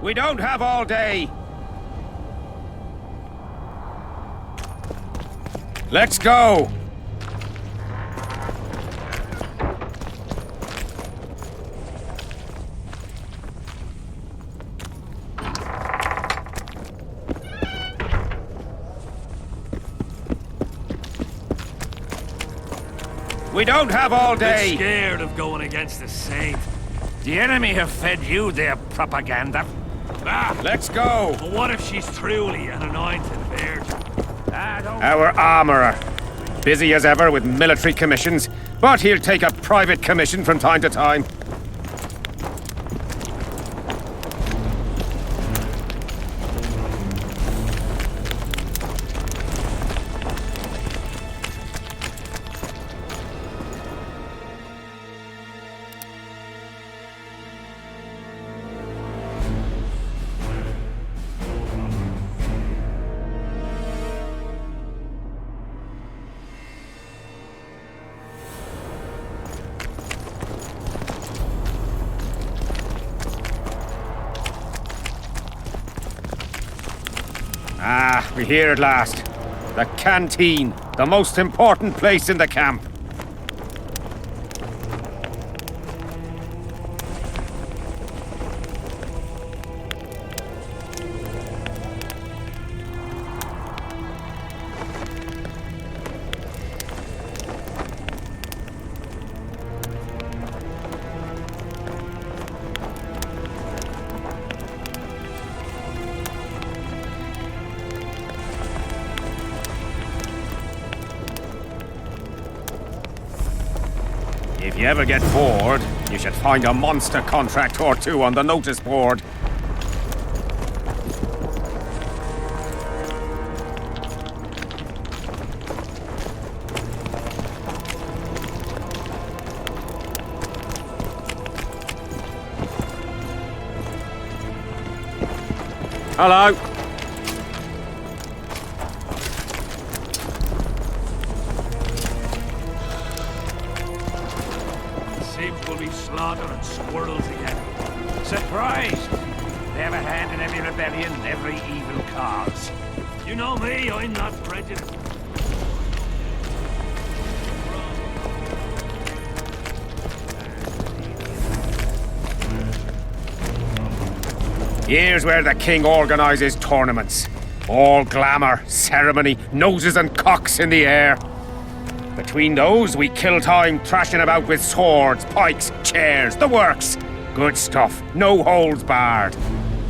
We don't have all day. Let's go! We don't have all day! I'm scared of going against the Saint. The enemy have fed you their propaganda. Ah, Let's go! but what if she's truly an anointed virgin? Our armourer. Busy as ever with military commissions, but he'll take a private commission from time to time. Ah, we're here at last. The canteen, the most important place in the camp. If you ever get bored, you should find a monster contract or two on the notice board. Hello. Seems we'll be slaughtering squirrels again. Surprised! They have a hand in every rebellion, every evil cause. You know me, I'm not prejudiced. Here's where the king organizes tournaments. All glamour, ceremony, noses and cocks in the air. Between those, we kill time thrashing about with swords, pikes, chairs, the works. Good stuff, no holds barred.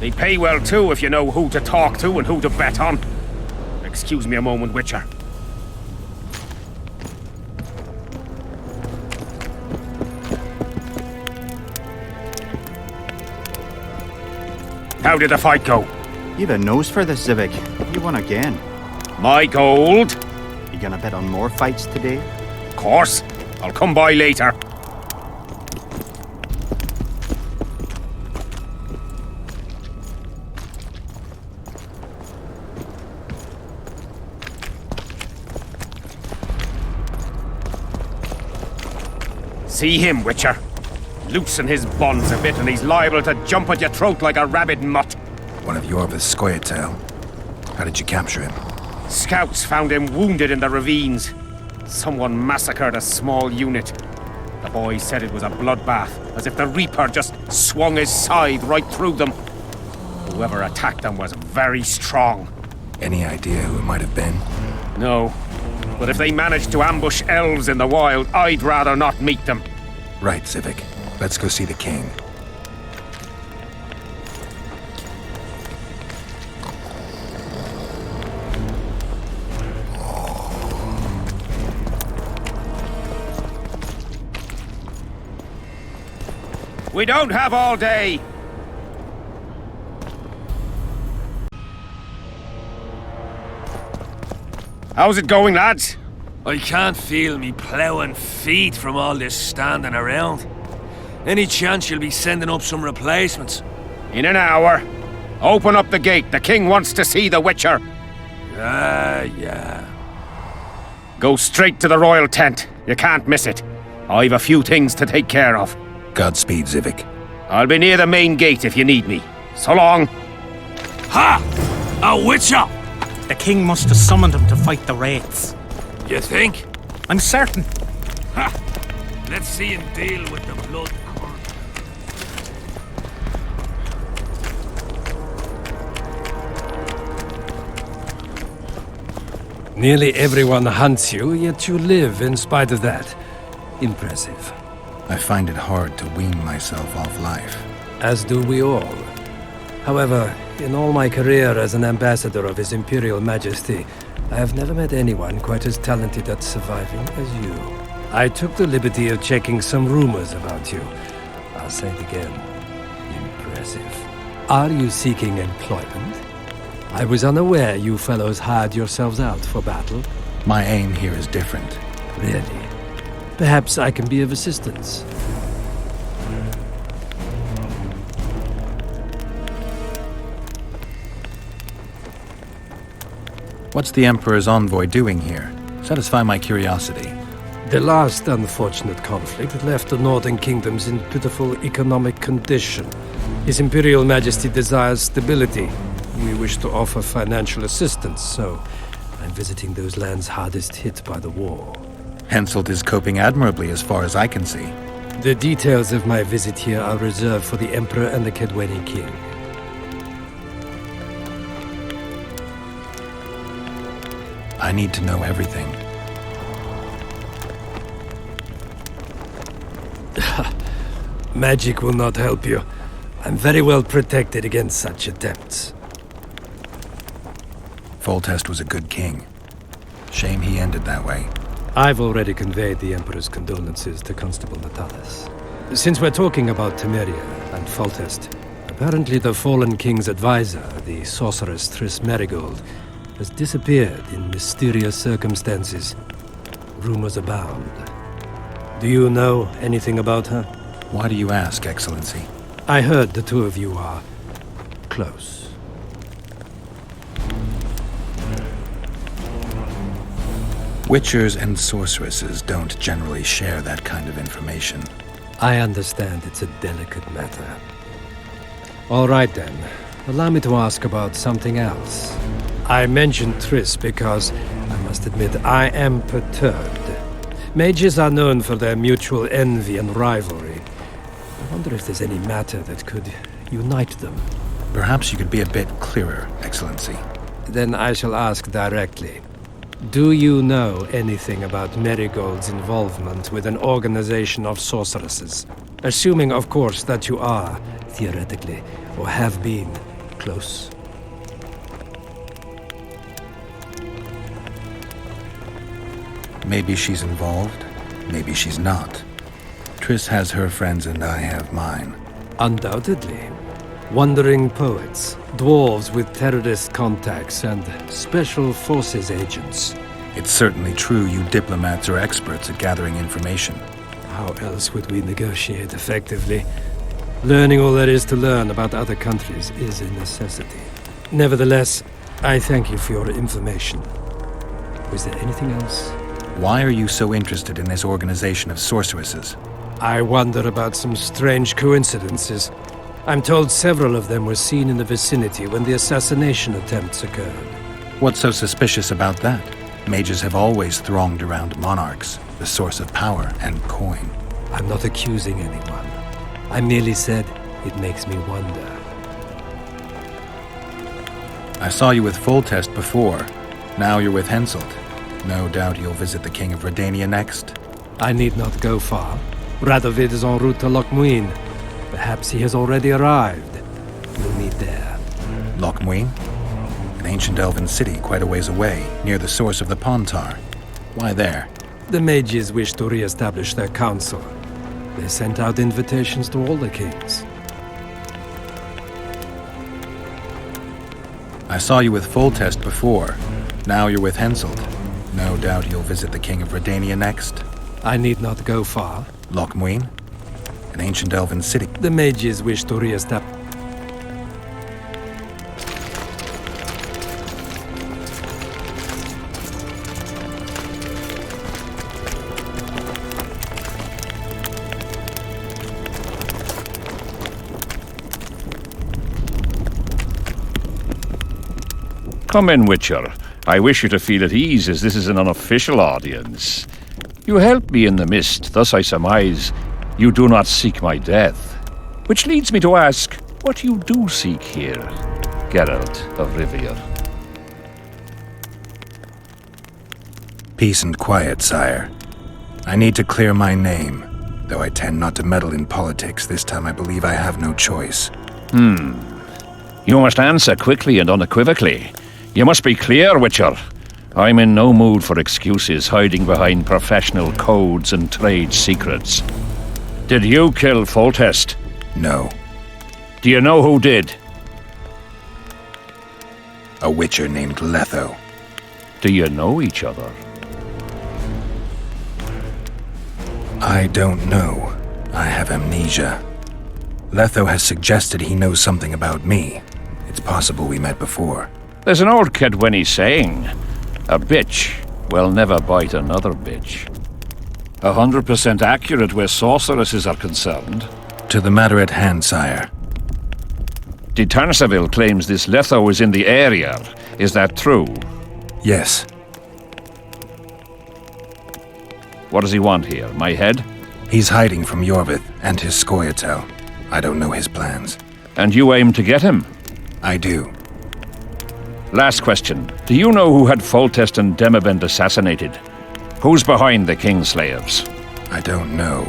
They pay well too if you know who to talk to and who to bet on. Excuse me a moment, Witcher. How did the fight go? You've a nose for this, Civic. You won again. My gold? You gonna bet on more fights today? Of course. I'll come by later. See him, Witcher. Loosen his bonds a bit and he's liable to jump at your throat like a rabid mutt. One of your Skoyatel. How did you capture him? Scouts found him wounded in the ravines. Someone massacred a small unit. The boys said it was a bloodbath, as if the Reaper just swung his scythe right through them. Whoever attacked them was very strong. Any idea who it might have been? No. But if they managed to ambush elves in the wild, I'd rather not meet them. Right, Civic. Let's go see the king. We don't have all day. How's it going, lads? I can't feel me ploughing feet from all this standing around. Any chance you'll be sending up some replacements? In an hour. Open up the gate. The king wants to see the Witcher. Yeah. Go straight to the royal tent. You can't miss it. I've a few things to take care of. Godspeed, Civic. I'll be near the main gate if you need me. So long. Ha! A witcher! The king must have summoned him to fight the wraiths. You think? I'm certain. Ha! Let's see him deal with the blood current. Nearly everyone hunts you, yet you live in spite of that. Impressive. I find it hard to wean myself off life. As do we all. However, in all my career as an ambassador of His Imperial Majesty, I have never met anyone quite as talented at surviving as you. I took the liberty of checking some rumors about you. I'll say it again. Impressive. Are you seeking employment? I was unaware you fellows hired yourselves out for battle. My aim here is different. Really? Perhaps I can be of assistance. What's the Emperor's envoy doing here? Satisfy my curiosity. The last unfortunate conflict left the northern kingdoms in pitiful economic condition. His Imperial Majesty desires stability. We wish to offer financial assistance, so I'm visiting those lands hardest hit by the war. Henselt is coping admirably as far as I can see. The details of my visit here are reserved for the Emperor and the Kedweni King. I need to know everything. Magic will not help you. I'm very well protected against such attempts. Foltest was a good king. Shame he ended that way. I've already conveyed the Emperor's condolences to Constable Natalis. Since we're talking about Temeria and Foltest, apparently the fallen king's advisor, the sorceress Triss Merigold, has disappeared in mysterious circumstances. Rumors abound. Do you know anything about her? Why do you ask, Excellency? I heard the two of you are close. Witchers and sorceresses don't generally share that kind of information. I understand it's a delicate matter. All right then. Allow me to ask about something else. I mentioned Triss because, I must admit, I am perturbed. Mages are known for their mutual envy and rivalry. I wonder if there's any matter that could unite them. Perhaps you could be a bit clearer, Excellency. Then I shall ask directly. Do you know anything about Merigold's involvement with an organization of sorceresses? Assuming, of course, that you are, theoretically, or have been, close. Maybe she's involved, maybe she's not. Triss has her friends and I have mine. Undoubtedly. Wandering poets, dwarves with terrorist contacts, and special forces agents. It's certainly true you diplomats are experts at gathering information. How else would we negotiate effectively? Learning all there is to learn about other countries is a necessity. Nevertheless, I thank you for your information. Was there anything else? Why are you so interested in this organization of sorceresses? I wonder about some strange coincidences. I'm told several of them were seen in the vicinity when the assassination attempts occurred. What's so suspicious about that? Mages have always thronged around monarchs, the source of power and coin. I'm not accusing anyone. I merely said it makes me wonder. I saw you with Foltest before. Now you're with Henselt. No doubt you'll visit the King of Redania next. I need not go far. Radovid is en route to Lochmuin. Perhaps he has already arrived. We'll meet there. Lochmuin? An ancient elven city quite a ways away, near the source of the Pontar. Why there? The mages wish to re-establish their council. They sent out invitations to all the kings. I saw you with Foltest before. Now you're with Henselt. No doubt you'll visit the King of Redania next. I need not go far. Lochmuin? An ancient elven city. The mages wish to re-establish... Come in, Witcher. I wish you to feel at ease, as this is an unofficial audience. You helped me in the mist, thus I surmise you do not seek my death. Which leads me to ask what you do seek here, Geralt of Rivia. Peace and quiet, sire. I need to clear my name. Though I tend not to meddle in politics, this time I believe I have no choice. You must answer quickly and unequivocally. You must be clear, Witcher. I'm in no mood for excuses hiding behind professional codes and trade secrets. Did you kill Foltest? No. Do you know who did? A witcher named Letho. Do you know each other? I don't know. I have amnesia. Letho has suggested he knows something about me. It's possible we met before. There's an old Kedwenny saying, a bitch will never bite another bitch. 100% accurate where sorceresses are concerned. To the matter at hand, sire. De Tarnseville claims this Letho is in the area. Is that true? Yes. What does he want here? My head? He's hiding from Yorvith and his Scoia'tael. I don't know his plans. And you aim to get him? I do. Last question. Do you know who had Foltest and Demavend assassinated? Who's behind the Kingslayers? I don't know,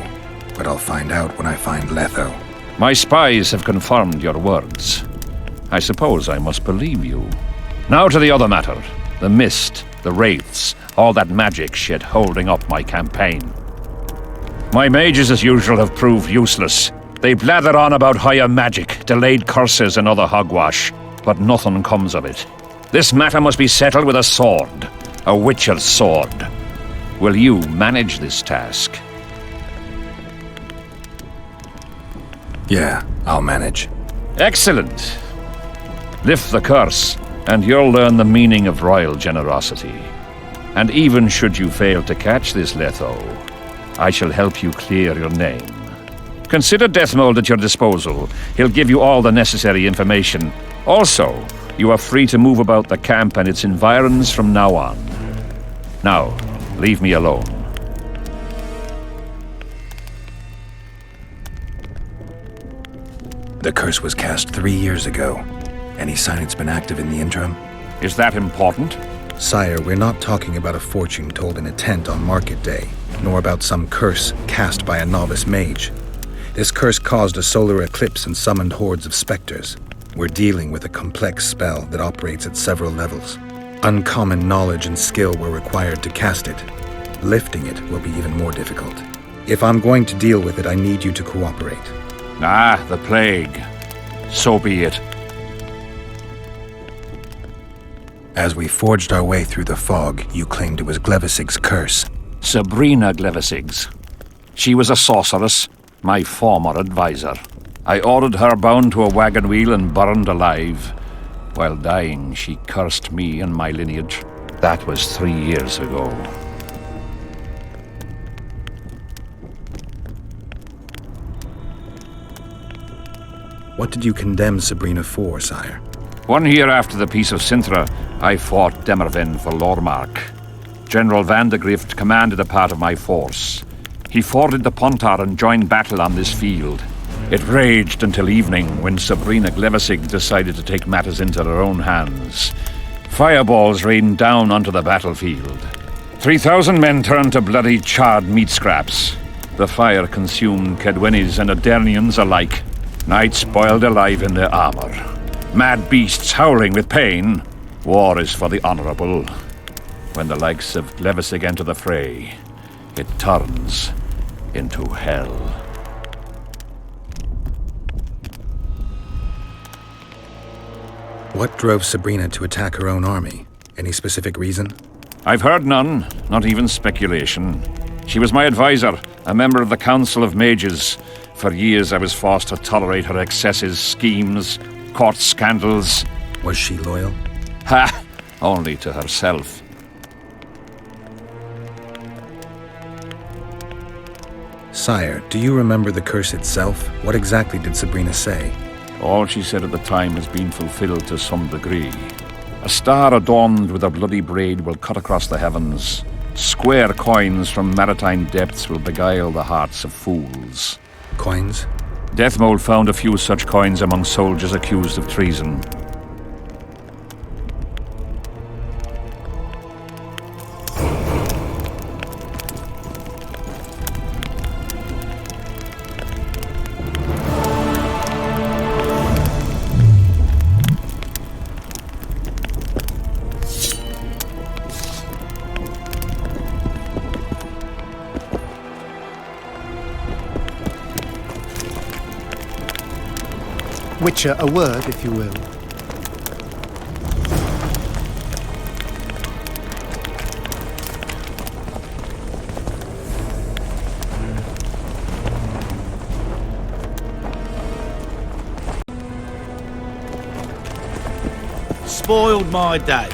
but I'll find out when I find Letho. My spies have confirmed your words. I suppose I must believe you. Now to the other matter. The mist, the wraiths, all that magic shit holding up my campaign. My mages, as usual, have proved useless. They blather on about higher magic, delayed curses and other hogwash, but nothing comes of it. This matter must be settled with a sword. A witcher's sword. Will you manage this task? Yeah, I'll manage. Excellent. Lift the curse, and you'll learn the meaning of royal generosity. And even should you fail to catch this Letho, I shall help you clear your name. Consider Deathmold at your disposal. He'll give you all the necessary information. Also, you are free to move about the camp and its environs from now on. Now, leave me alone. The curse was cast 3 years ago. Any sign it's been active in the interim? Is that important? Sire, we're not talking about a fortune told in a tent on market day, nor about some curse cast by a novice mage. This curse caused a solar eclipse and summoned hordes of specters. We're dealing with a complex spell that operates at several levels. Uncommon knowledge and skill were required to cast it. Lifting it will be even more difficult. If I'm going to deal with it, I need you to cooperate. Ah, the plague. So be it. As we forged our way through the fog, you claimed it was Glevisig's curse. Sabrina Glevisig's. She was a sorceress, my former advisor. I ordered her bound to a wagon wheel and burned alive. While dying, she cursed me and my lineage. That was 3 years ago. What did you condemn Sabrina for, sire? 1 year after the Peace of Sintra, I fought Demerven for Lormark. General Vandegrift commanded a part of my force. He forded the Pontar and joined battle on this field. It raged until evening, when Sabrina Glevisig decided to take matters into her own hands. Fireballs rained down onto the battlefield. 3,000 men turned to bloody, charred meat scraps. The fire consumed Kedwennies and Adernians alike. Knights boiled alive in their armor. Mad beasts howling with pain. War is for the honorable. When the likes of Glevisig enter the fray, it turns into hell. What drove Sabrina to attack her own army? Any specific reason? I've heard none, not even speculation. She was my advisor, a member of the Council of Mages. For years I was forced to tolerate her excesses, schemes, court scandals. Was she loyal? Ha! Only to herself. Sire, do you remember the curse itself? What exactly did Sabrina say? All she said at the time has been fulfilled to some degree. A star adorned with a bloody braid will cut across the heavens. Square coins from maritime depths will beguile the hearts of fools. Coins? Deathmold found a few such coins among soldiers accused of treason. Witcher, a word, if you will. Spoiled my day.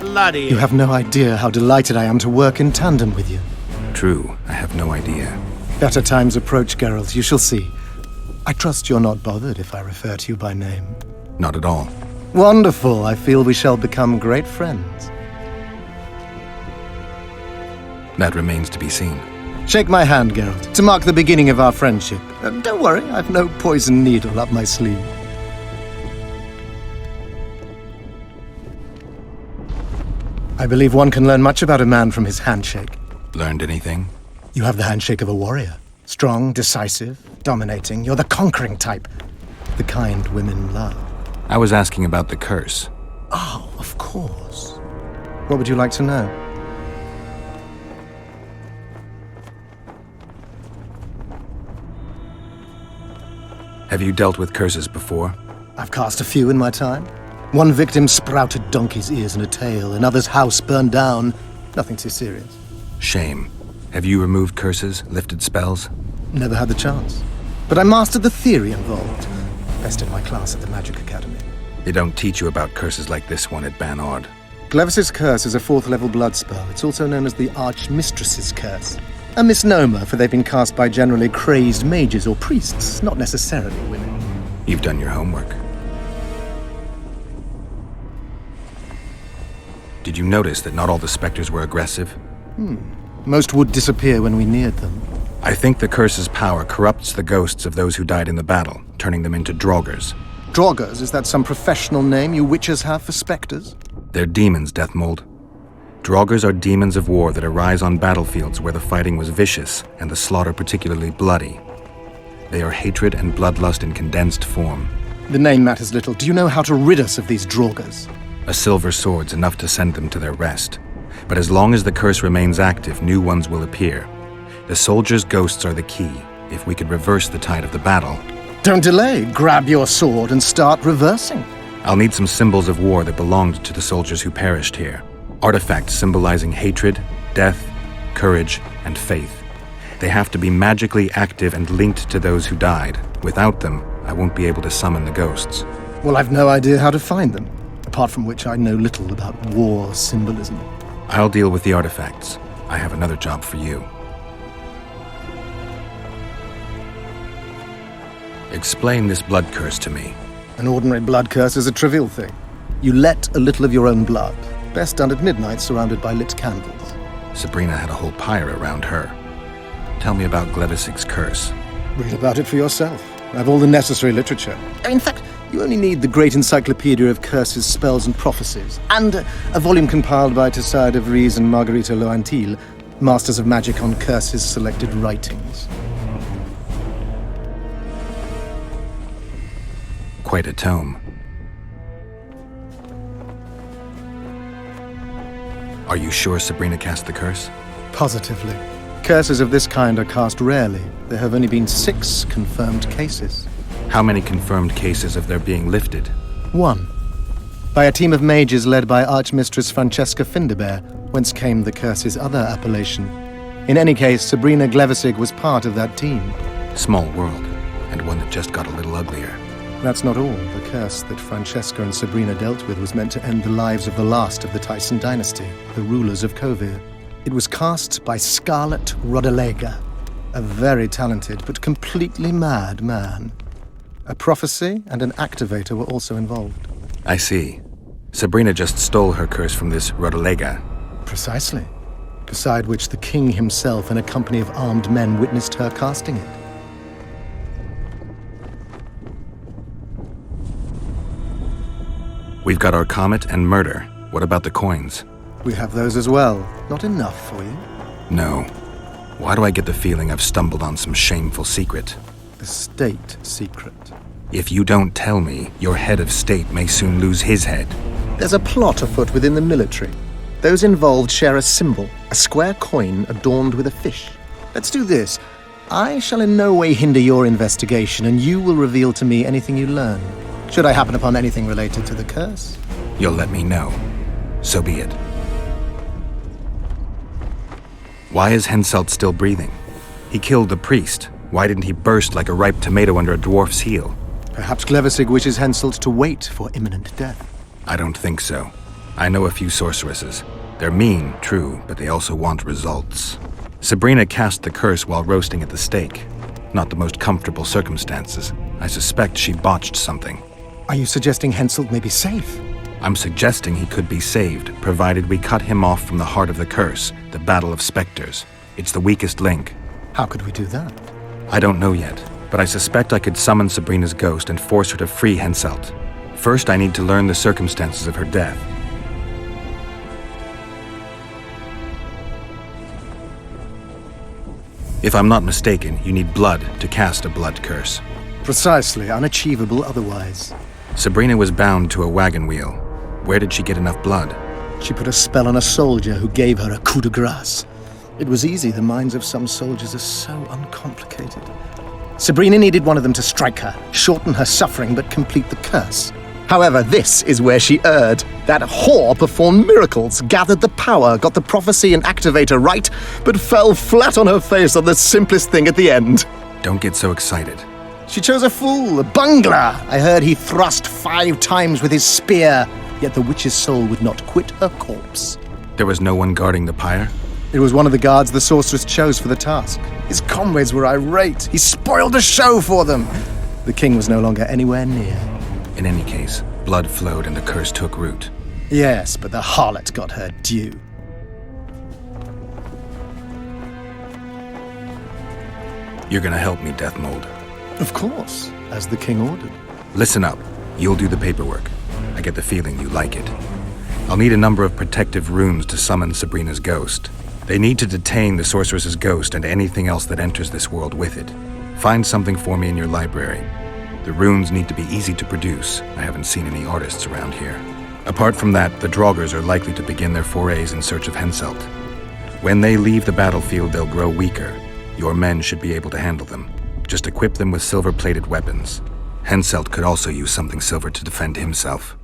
Bloody. You have no idea how delighted I am to work in tandem with you. True, I have no idea. Better times approach, Geralt, you shall see. I trust you're not bothered if I refer to you by name. Not at all. Wonderful, I feel we shall become great friends. That remains to be seen. Shake my hand, Geralt, to mark the beginning of our friendship. Don't worry, I've no poison needle up my sleeve. I believe one can learn much about a man from his handshake. Learned anything? You have the handshake of a warrior. Strong, decisive, dominating. You're the conquering type. The kind women love. I was asking about the curse. Oh, of course. What would you like to know? Have you dealt with curses before? I've cast a few in my time. One victim sprouted donkey's ears and a tail. Another's house burned down. Nothing too serious. Shame. Have you removed curses, lifted spells? Never had the chance. But I mastered the theory involved. Best in my class at the Magic Academy. They don't teach you about curses like this one at Banord. Glevis's curse is a 4th level blood spell. It's also known as the Archmistress's curse. A misnomer, for they've been cast by generally crazed mages or priests, not necessarily women. You've done your homework. Did you notice that not all the specters were aggressive? Most would disappear when we neared them. I think the curse's power corrupts the ghosts of those who died in the battle, turning them into draugrs. Draugrs, is that some professional name you witches have for specters? They're demons, Deathmold. Draugrs are demons of war that arise on battlefields where the fighting was vicious and the slaughter particularly bloody. They are hatred and bloodlust in condensed form. The name matters little. Do you know how to rid us of these Draugrs? A silver sword's enough to send them to their rest. But as long as the curse remains active, new ones will appear. The soldiers' ghosts are the key. If we could reverse the tide of the battle... Don't delay. Grab your sword and start reversing. I'll need some symbols of war that belonged to the soldiers who perished here. Artifacts symbolizing hatred, death, courage, and faith. They have to be magically active and linked to those who died. Without them, I won't be able to summon the ghosts. Well, I've no idea how to find them. Apart from which I know little about war symbolism. I'll deal with the artifacts. I have another job for you. Explain this blood curse to me. An ordinary blood curse is a trivial thing. You let a little of your own blood. Best done at midnight, surrounded by lit candles. Sabrina had a whole pyre around her. Tell me about Glevis's curse. Read about it for yourself. I have all the necessary literature. In fact, you only need the great encyclopedia of curses, spells, and prophecies, and a volume compiled by Tessard de Vries and Marguerite Loantil, Masters of Magic on Curses Selected Writings. Quite a tome. Are you sure Sabrina cast the curse? Positively. Curses of this kind are cast rarely. There have only been 6 confirmed cases. How many confirmed cases of their being lifted? 1. By a team of mages led by Archmistress Francesca Finderbear, whence came the curse's other appellation. In any case, Sabrina Glevisig was part of that team. Small world, and one that just got a little uglier. That's not all. The curse that Francesca and Sabrina dealt with was meant to end the lives of the last of the Tyson dynasty, the rulers of Kovir. It was cast by Scarlet Rodalega, a very talented but completely mad man. A prophecy and an activator were also involved. I see. Sabrina just stole her curse from this Rodolega. Precisely. Beside which the king himself and a company of armed men witnessed her casting it. We've got our comet and murder. What about the coins? We have those as well. Not enough for you? No. Why do I get the feeling I've stumbled on some shameful secret? The state secret. If you don't tell me, your head of state may soon lose his head. There's a plot afoot within the military. Those involved share a symbol, a square coin adorned with a fish. Let's do this. I shall in no way hinder your investigation, and you will reveal to me anything you learn. Should I happen upon anything related to the curse? You'll let me know. So be it. Why is Henselt still breathing? He killed the priest. Why didn't he burst like a ripe tomato under a dwarf's heel? Perhaps Cleversig wishes Henselt to wait for imminent death. I don't think so. I know a few sorceresses. They're mean, true, but they also want results. Sabrina cast the curse while roasting at the stake. Not the most comfortable circumstances. I suspect she botched something. Are you suggesting Henselt may be safe? I'm suggesting he could be saved, provided we cut him off from the heart of the curse, the Battle of Spectres. It's the weakest link. How could we do that? I don't know yet, but I suspect I could summon Sabrina's ghost and force her to free Henselt. First, I need to learn the circumstances of her death. If I'm not mistaken, you need blood to cast a blood curse. Precisely, unachievable otherwise. Sabrina was bound to a wagon wheel. Where did she get enough blood? She put a spell on a soldier who gave her a coup de grace. It was easy, the minds of some soldiers are so uncomplicated. Sabrina needed one of them to strike her, shorten her suffering, but complete the curse. However, this is where she erred. That whore performed miracles, gathered the power, got the prophecy and activator right, but fell flat on her face on the simplest thing at the end. Don't get so excited. She chose a fool, a bungler. I heard he thrust 5 times with his spear, yet the witch's soul would not quit her corpse. There was no one guarding the pyre? It was one of the guards the sorceress chose for the task. His comrades were irate. He spoiled the show for them. The king was no longer anywhere near. In any case, blood flowed and the curse took root. Yes, but the harlot got her due. You're gonna help me, Deathmold. Of course, as the king ordered. Listen up. You'll do the paperwork. I get the feeling you like it. I'll need a number of protective runes to summon Sabrina's ghost. They need to detain the sorceress's ghost and anything else that enters this world with it. Find something for me in your library. The runes need to be easy to produce. I haven't seen any artists around here. Apart from that, the Draugrs are likely to begin their forays in search of Henselt. When they leave the battlefield, they'll grow weaker. Your men should be able to handle them. Just equip them with silver-plated weapons. Henselt could also use something silver to defend himself.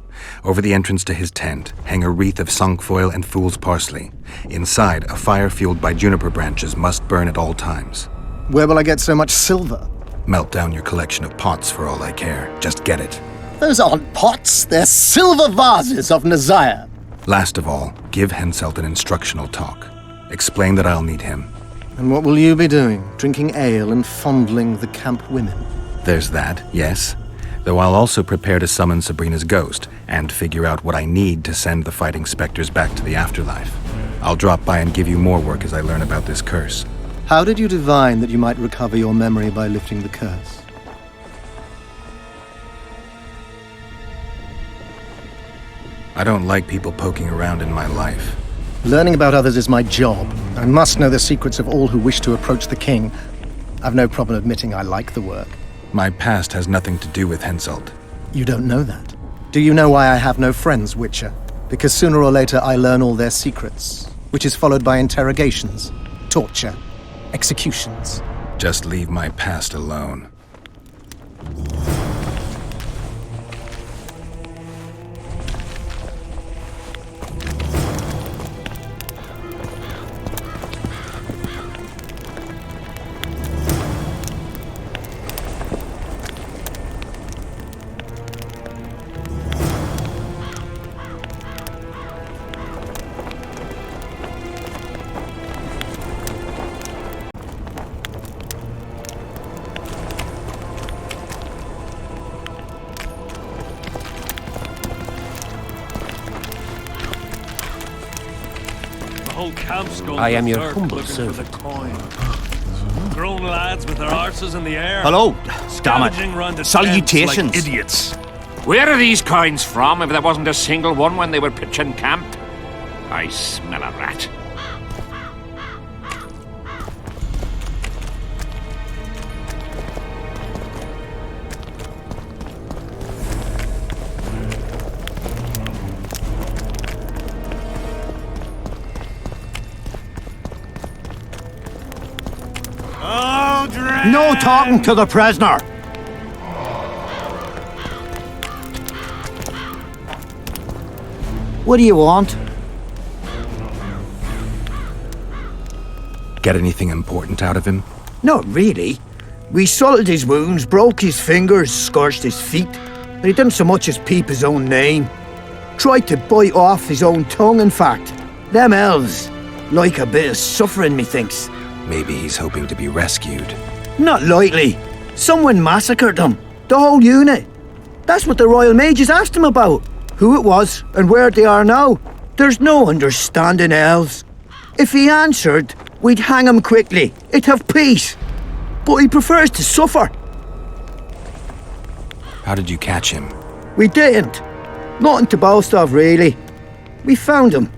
Over the entrance to his tent, hang a wreath of cinquefoil and fool's parsley. Inside, a fire fueled by juniper branches must burn at all times. Where will I get so much silver? Melt down your collection of pots for all I care. Just get it. Those aren't pots, they're silver vases of Nazaya. Last of all, give Henselt an instructional talk. Explain that I'll need him. And what will you be doing? Drinking ale and fondling the camp women? There's that, yes. Though I'll also prepare to summon Sabrina's ghost and figure out what I need to send the fighting specters back to the afterlife. I'll drop by and give you more work as I learn about this curse. How did you divine that you might recover your memory by lifting the curse? I don't like people poking around in my life. Learning about others is my job. I must know the secrets of all who wish to approach the king. I've no problem admitting I like the work. My past has nothing to do with Henselt. You don't know that. Do you know why I have no friends, Witcher? Because sooner or later I learn all their secrets, which is followed by interrogations, torture, executions. Just leave my past alone. Whole camp's going I am your berserk humble looking servant. for the coin. Grown lads with their arses in the air. Hello, Scavenging round the Salutations. tents like idiots. Where are these coins from if there wasn't a single one when they were pitching camp? I smell a rat. Oh, No talking to the prisoner! What do you want? Get anything important out of him? Not really. We salted his wounds, broke his fingers, scorched his feet, but he didn't so much as peep his own name. Tried to bite off his own tongue, in fact. Them elves like a bit of suffering, methinks. Maybe he's hoping to be rescued. Not likely. Someone massacred them. The whole unit. That's what the Royal Mages asked him about. Who it was and where they are now. There's no understanding elves. If he answered, we'd hang him quickly. It'd have peace. But he prefers to suffer. How did you catch him? We didn't. Nothing to boast of, really. We found him.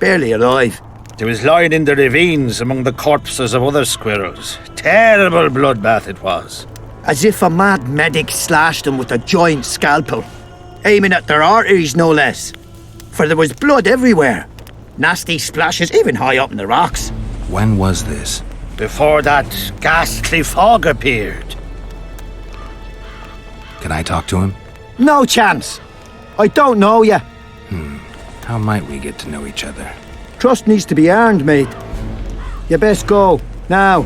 Barely alive. He was lying in the ravines among the corpses of other squirrels. Terrible bloodbath it was. As if a mad medic slashed them with a giant scalpel. Aiming at their arteries, no less. For there was blood everywhere. Nasty splashes, even high up in the rocks. When was this? Before that ghastly fog appeared. Can I talk to him? No chance. I don't know you. How might we get to know each other? Trust needs to be earned, mate. You best go, now.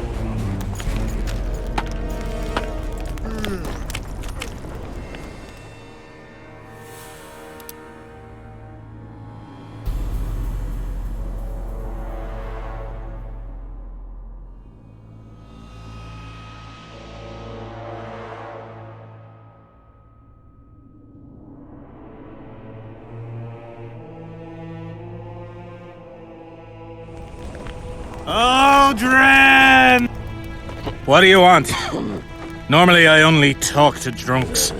Aldrin! What do you want? Normally I only talk to drunks.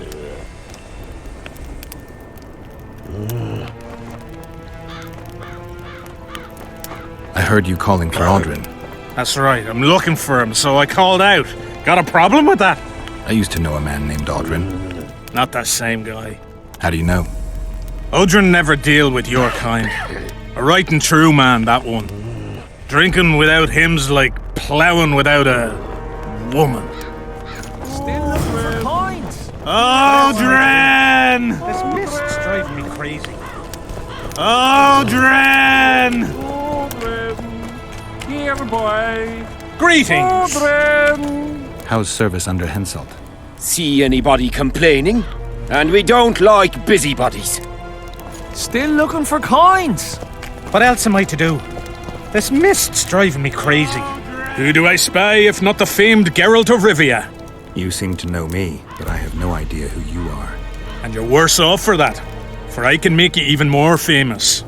I heard you calling for Aldrin. That's right, I'm looking for him, so I called out. Got a problem with that? I used to know a man named Aldrin. Not that same guy. How do you know? Odrin never deal with your kind. A right and true man, that one. Drinking without him's like ploughing without a woman. Still looking for coins. Aldrin! This mist's driving me crazy. Aldrin! Here, boy. Greetings! How's service under Henselt? See anybody complaining? And we don't like busybodies. Still looking for coins. What else am I to do? This mist's driving me crazy. Who do I spy if not the famed Geralt of Rivia? You seem to know me, but I have no idea who you are. And you're worse off for that, for I can make you even more famous.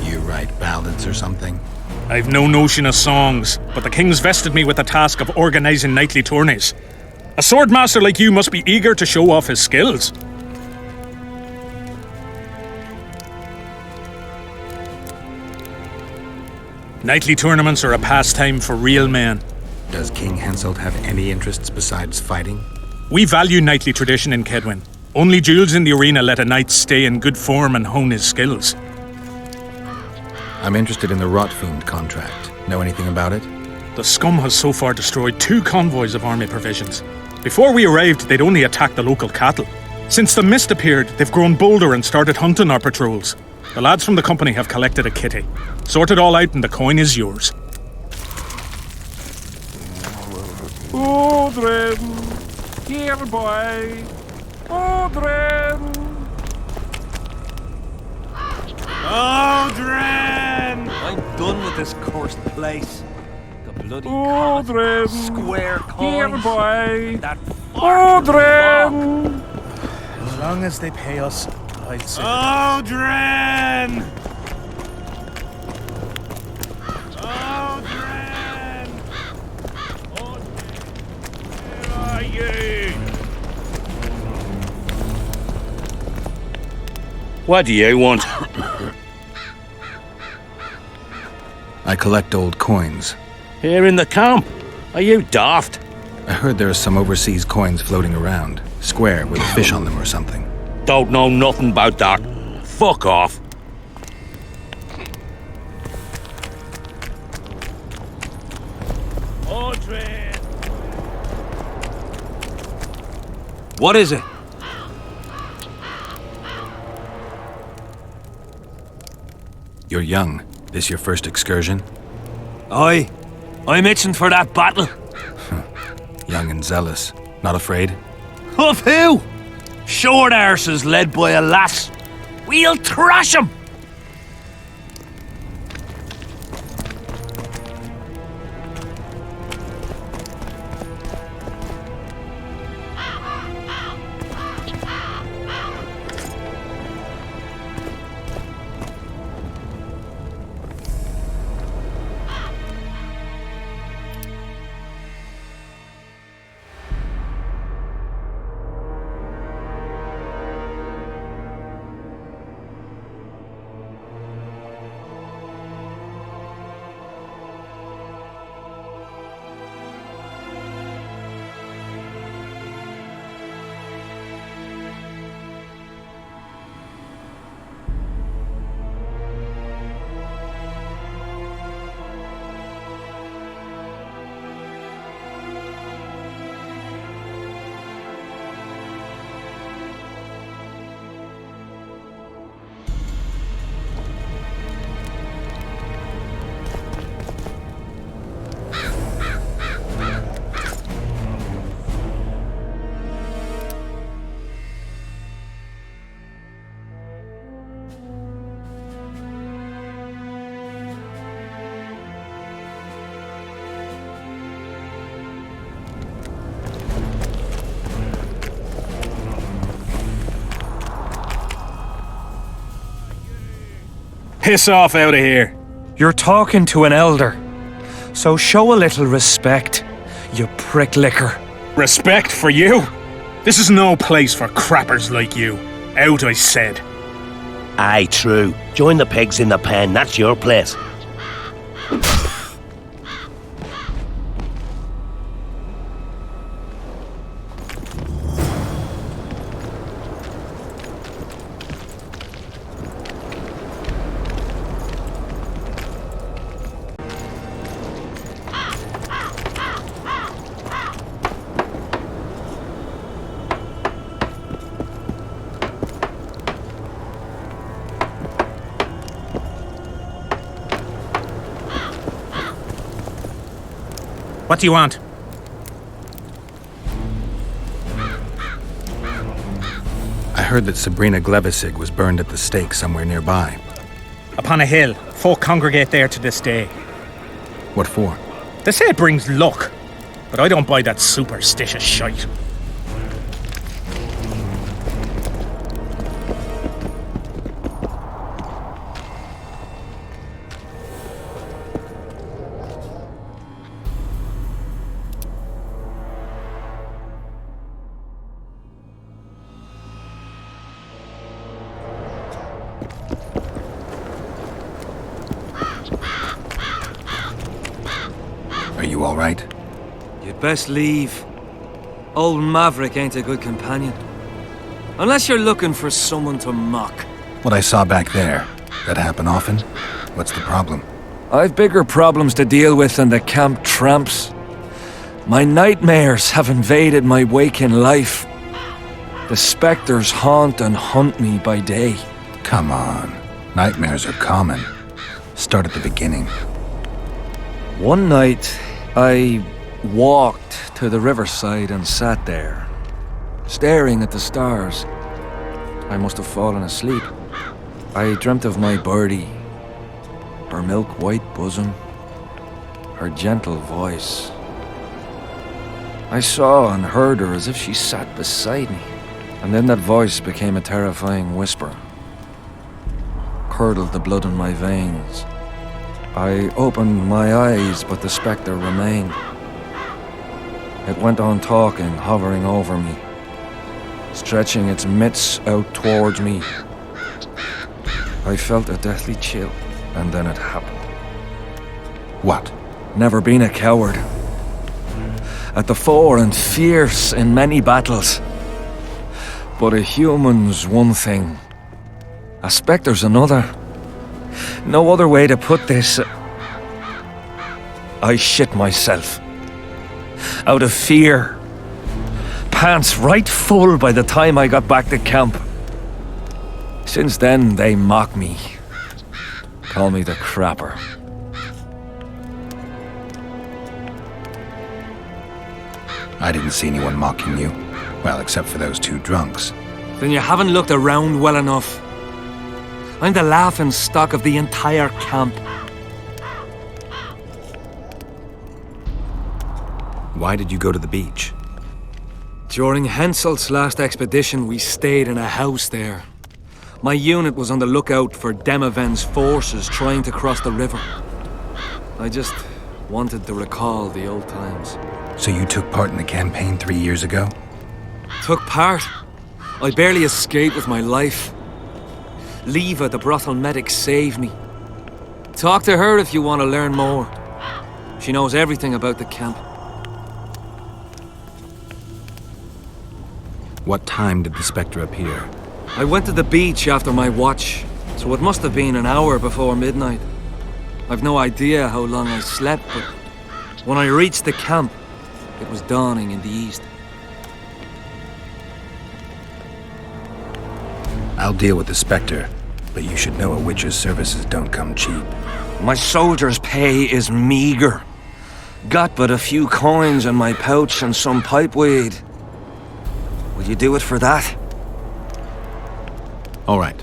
You write ballads or something? I've no notion of songs, but the king's vested me with the task of organising knightly tourneys. A swordmaster like you must be eager to show off his skills. Knightly tournaments are a pastime for real men. Does King Henselt have any interests besides fighting? We value knightly tradition in Kedwin. Only duels in the arena let a knight stay in good form and hone his skills. I'm interested in the Rotfiend contract. Know anything about it? The scum has so far destroyed 2 convoys of army provisions. Before we arrived, they'd only attacked the local cattle. Since the mist appeared, they've grown bolder and started hunting our patrols. The lads from the company have collected a kitty. Sort it all out and the coin is yours. Aldrin. Here, boy. Aldrin. Aldrin! I'm done with this cursed place. The bloody Aldrin. square coins. Here, boy. That Aldrin. As long as they pay us, I'd say. Aldrin! What do you want? I collect old coins. Here in the camp? Are you daft? I heard there are some overseas coins floating around, square with a fish on them or something. Don't know nothing about that. Fuck off. What is it? You're young. This your first excursion? Aye. I'm itching for that battle. Young and zealous. Not afraid? Of who? Short arses led by a lass. We'll thrash 'em! Piss off out of here. You're talking to an elder, so show a little respect, you prick licker. Respect for you? This is no place for crappers like you. Out, I said. Aye, true. Join the pigs in the pen, that's your place. What do you want? I heard that Sabrina Glevissig was burned at the stake somewhere nearby. Upon a hill. Folk congregate there to this day. What for? They say it brings luck, but I don't buy that superstitious shite. Are you all right? You'd best leave. Old Maverick ain't a good companion. Unless you're looking for someone to mock. What I saw back there, that happen often? What's the problem? I've bigger problems to deal with than the camp tramps. My nightmares have invaded my waking life. The specters haunt and hunt me by day. Come on. Nightmares are common. Start at the beginning. One night, I walked to the riverside and sat there, staring at the stars. I must have fallen asleep. I dreamt of my birdie, her milk-white bosom, her gentle voice. I saw and heard her as if she sat beside me, and then that voice became a terrifying whisper, curdled the blood in my veins. I opened my eyes, but the spectre remained. It went on talking, hovering over me, stretching its mitts out towards me. I felt a deathly chill, and then it happened. What? Never been a coward. At the fore and fierce in many battles. But a human's one thing. A spectre's another. No other way to put this. I shit myself. Out of fear. Pants right full by the time I got back to camp. Since then, they mock me. Call me the crapper. I didn't see anyone mocking you. Well, except for those two drunks. Then you haven't looked around well enough. I'm the laughing stock of the entire camp. Why did you go to the beach? During Henselt's last expedition, we stayed in a house there. My unit was on the lookout for Demaven's forces trying to cross the river. I just wanted to recall the old times. So you took part in the campaign 3 years ago? Took part? I barely escaped with my life. Leva, the brothel medic, saved me. Talk to her if you want to learn more. She knows everything about the camp. What time did the Spectre appear? I went to the beach after my watch, so it must have been an hour before midnight. I've no idea how long I slept, but when I reached the camp, it was dawning in the east. I'll deal with the Spectre, but you should know a witcher's services don't come cheap. My soldier's pay is meager. Got but a few coins in my pouch and some pipeweed. Will you do it for that? All right.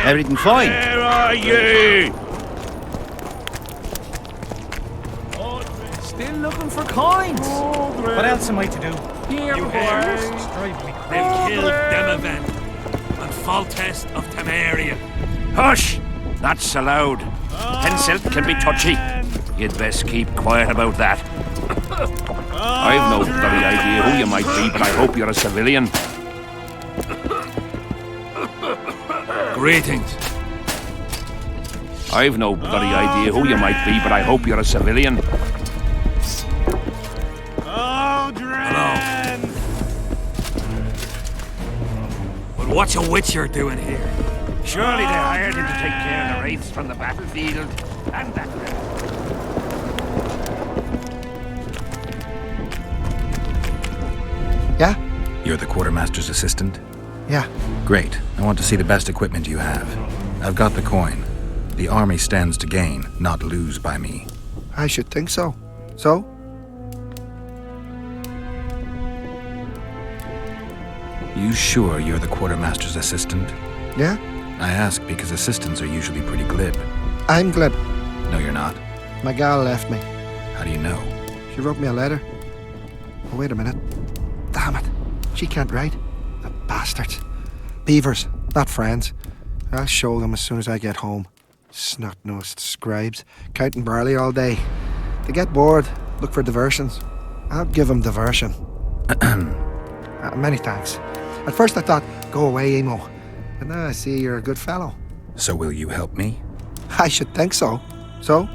Everything fine? Where are you? Still looking for coins. What else am I to do? Here, You boys. They've killed Demaven and Foltest of Temerian. Hush! That's allowed. Henselt can be touchy. You'd best keep quiet about that. I've no bloody idea who you might be, but I hope you're a civilian. Greetings. I've no bloody idea who you might be, but I hope you're a civilian. Hello. But what's a witcher doing here? Surely they hired you to take care of the wraiths from the battlefield and that. Yeah? You're the quartermaster's assistant? Yeah. Great. I want to see the best equipment you have. I've got the coin. The army stands to gain, not lose by me. I should think so. So? You sure you're the quartermaster's assistant? Yeah? I ask because assistants are usually pretty glib. I'm glib. No, you're not. My gal left me. How do you know? She wrote me a letter. Oh, wait a minute. Damn it. She can't write. The bastards. Beavers, not friends. I'll show them as soon as I get home. Snot-nosed scribes, counting barley all day. They get bored, look for diversions. I'll give them diversion. Many thanks. At first I thought, go away, emo. But now I see you're a good fellow. So will you help me? I should think so. So?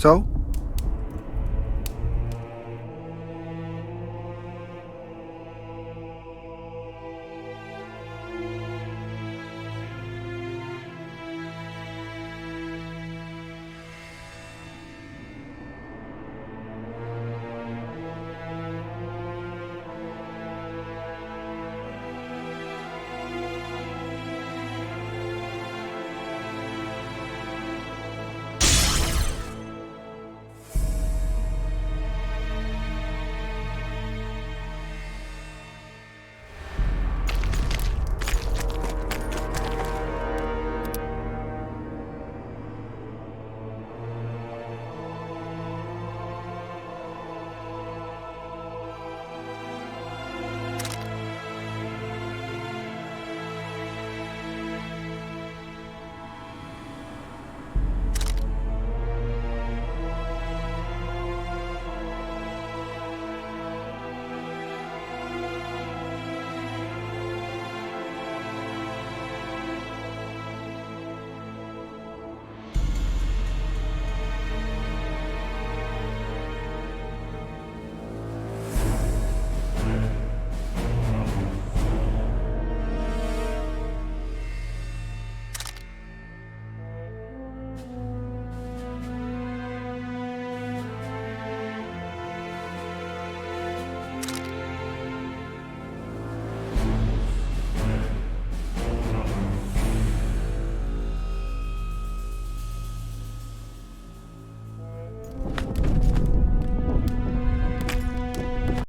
So?